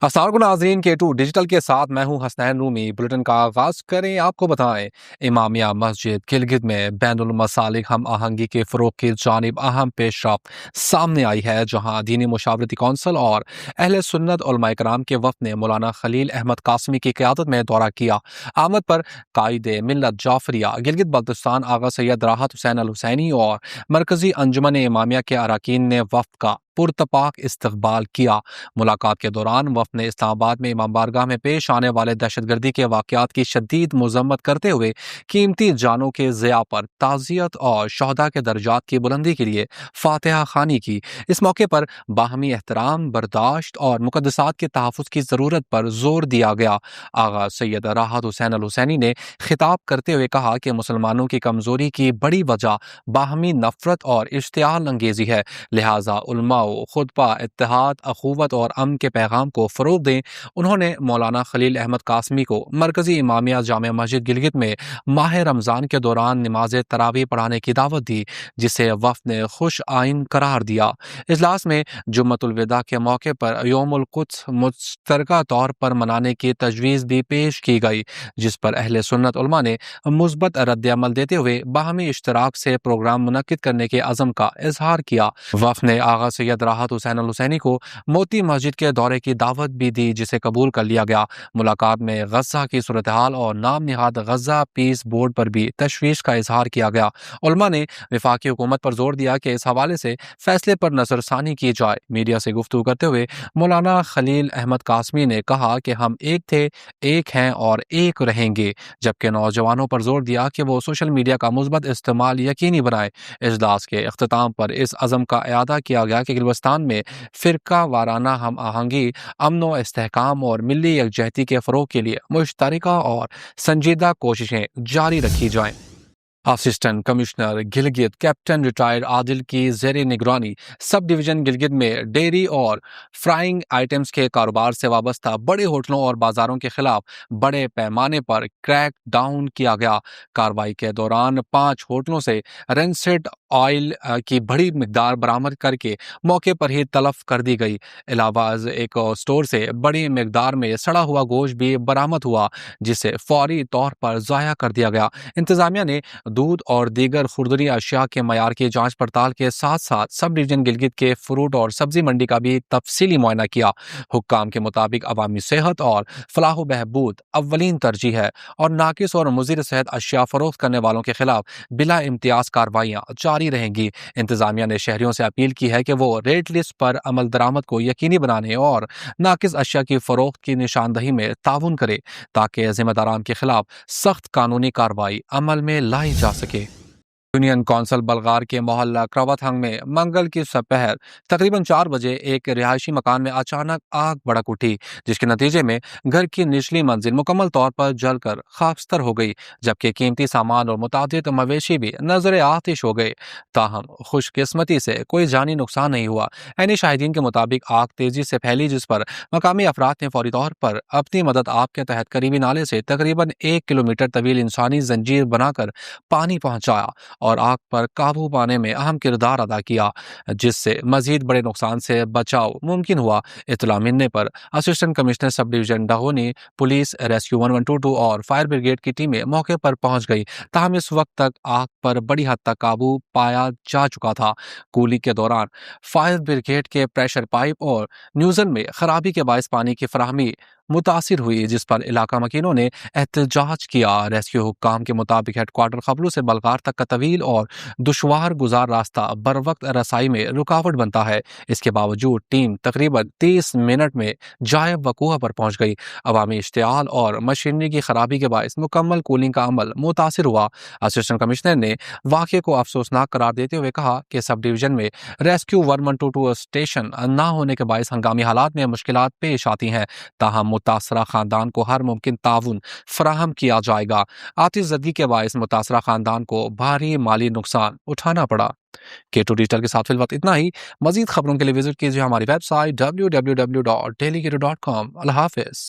अस्सलाम वालेकुम नाज़रीन, K2 डिजिटल के साथ मैं हूं हसनैन रूमी। बुलेटिन का आगाज करें। आपको बताएं, इमामिया मस्जिद गिलगित में बैनुल मसालिक हम आहंगी के फ़रोग़ की जानिब अहम पेशरफ सामने आई है, जहां दीनी मुशावरती कौंसिल और अहले सुन्नत उलमा कराम के वफ़द ने मौलाना खलील अहमद कासमी की क़यादत में दौरा किया। आमद पर कायदे मिल्लत जाफरिया गिलगित बल्तिस्तान आगा सैयद राहत हुसैन अल हुसैनी और मरकज़ी अंजुमन इमामिया के अरकान ने वफ़द का पुरतपाक इस्तकबाल किया। मुलाकात के दौरान वफ़द ने इस्लामाबाद में इमाम बारगाह में पेश आने वाले दहशतगर्दी के वाक़यात की शदीद मज़म्मत करते हुए कीमती जानों के ज़िया पर ताज़ियत और शहदा के दर्जात की बुलंदी के लिए फातिहा खानी की। इस मौके पर बाहमी एहतराम, बर्दाश्त और मुक़द्दसात के तहफ़्फ़ुज़ की ज़रूरत पर जोर दिया गया। आगा सैयद राहत हुसैन अल हुसैनी ने खिताब करते हुए कहा कि मुसलमानों की कमज़ोरी की बड़ी वजह बाहमी नफ़रत और इश्तियाल अंगेज़ी है, लिहाजा उलमा खुतबा इत्तेहाद, अखुवत और अमन के पैगाम को फ़रोग़ दें। उन्होंने मौलाना खलील अहमद कासमी को मरकज़ी इमामिया जामे मस्जिद गिलगित में माह रमज़ान के दौरान नमाज तरावी पढ़ाने की दावत दी, जिसे वफ़द ने खुश आइन करार दिया। इजलास में जुम्मतुल विदा के मौके पर यौमुल कुद्स मुश्तरका तौर पर मनाने की तजवीज़ भी पेश की गई, जिस पर अहले सुन्नत उलमा ने मुस्बत रद्द-ए-अमल देते हुए बाहमी इश्तराक से प्रोग्राम मुनक्किद करने के अज़म का इजहार किया। वफ़द ने आगा सैयद राहत हुसैन अल हुसैनी को मोती मस्जिद के दौरे की दावत भी दी, जिसे कबूल कर लिया गया। मुलाकात में गज़ा की सूरत हाल और नाम निहाद गज़ा पीस बोर्ड पर भी तशवीश का इजहार किया गया। उलमा ने वफाकी हुकूमत पर जोर दिया कि इस हवाले से फैसले पर नजरसानी की जाए। मीडिया से गुफ्तगू करते हुए मौलाना खलील अहमद कासमी ने कहा कि हम एक थे, एक हैं और एक रहेंगे, जबकि नौजवानों पर जोर दिया कि वो सोशल मीडिया का मुस्बत इस्तेमाल यकीनी बनाए। इजलास के अख्ताम पर इस अज़म का अयादा किया गया कि गिलगिस्तान में फ़िरका वाराना हम आहंगी, अमन व इस्तेहकाम और मिली यकजहती के फ़रोग़ के लिए मुश्तरका और संजीदा कोशिशें जारी रखी जाएँ। Assistant commissioner Gilgit captain retired Adil की ज़ेरे निगरानी सब डिवीज़न गिलगित में डेयरी और फ्राइंग आइटम्स के कारोबार से वाबस्ता बड़े होटलों और बाजारों के खिलाफ बड़े पैमाने पर क्रैक डाउन किया गया। कार्रवाई के दौरान 5 होटलों से रेंसेड ऑयल की बड़ी मिकदार बरामद करके मौके पर ही तलफ कर दी गई। इलावाज एक स्टोर से बड़ी मिकदार में सड़ा हुआ गोश्त भी बरामद हुआ, जिसे फौरी तौर पर ज़ाया कर दिया गया। इंतजामिया ने दूध और दीगर खुरदनी अशिया के मयार की जांच पड़ताल के साथ साथ सब डिवीजन गिलगित के फ्रूट और सब्जी मंडी का भी तफसीली मुआयना किया। हुक्काम के मुताबिक अवामी सेहत और फलाह बहबूद अव्वलीन तरजीह है और नाकिस और मुज़िर सेहत अशिया फरोख्त करने वालों के खिलाफ बिला इम्तियाज कार्रवाइयाँ जारी रहेंगी। इंतजामिया ने शहरियों से अपील की है कि वो रेट लिस्ट पर अमल दरामद को यकीनी बनाने और नाकिस अशिया की फरोख्त की निशानदही में ताउन करे, ताकि जिम्मेदारान के खिलाफ सख्त कानूनी कार्रवाई अमल में लाई जा सके। यूनियन कौंसिल बलगार के मोहल्ला क्रवथंग में मंगल की दोपहर तकरीबन 4 बजे एक रिहायशी मकान में अचानक आग भड़क उठी, जिसके नतीजे में घर की निचली मंजिल मुकम्मल तौर पर जलकर खाकस्तर हो गई, जबकि कीमती सामान और मुतादिद मवेशी भी नजर आतिश हो गए। ताहम खुशकिस्मती से कोई जानी नुकसान नहीं हुआ। ऐनी शाहिदीन के मुताबिक आग तेजी से फैली, जिस पर मकामी अफराद ने फौरी तौर पर अपनी मदद आप के तहत करीबी नाले से तकरीबन 1 किलोमीटर तवील इंसानी जंजीर बनाकर पानी पहुंचाया और आग पर काबू पाने में अहम किरदार अदा किया, जिससे मजीद बड़े नुकसान से बचाव मुमकिन हुआ। इत्तला मिलने पर assistant commissioner sub division Dahoni, police, rescue 1122 और फायर ब्रिगेड की टीमें मौके पर पहुंच गई। ताहम इस वक्त तक आग पर बड़ी हद तक काबू पाया जा चुका था। कूली के दौरान फायर ब्रिगेड के प्रेशर पाइप और न्यूजल में खराबी के बायस पानी की फराहमी मुतासिर हुई, जिस पर इलाका मकीनों ने एहतजाज किया। रेस्क्यू हुक्काम के मुताबिक हेडक्वार्टर खबलू से बलगार तक का तवील और दुशवार गुजार रास्ता बर वक्त रसाई में रुकावट बनता है। इसके बावजूद टीम तकरीबन 30 मिनट में जाए वकूआ पर पहुंच गई। अवामी इश्तियाल और मशीनरी की खराबी के बायस मुकम्मल कूलिंग का अमल मुतासिर हुआ। असिस्टेंट कमिश्नर ने वाक़े को अफसोसनाक करार देते हुए कहा कि सब डिवीजन में रेस्क्यू 1122 स्टेशन न होने के बायस हंगामी हालात में मुश्किलात पेश आती हैं। ताहम मुतासरा खानदान को हर मुमकिन ताउन फराहम किया जाएगा। आतिशज़दगी के बायस मुतासरा खानदान को भारी माली नुकसान उठाना पड़ा। K2 डिजिटल के साथ फिल वक्त इतना ही। मजीद खबरों के लिए विजिट कीजिए हमारी वेबसाइट www.dailyk2.com। अल्लाह हाफिज़।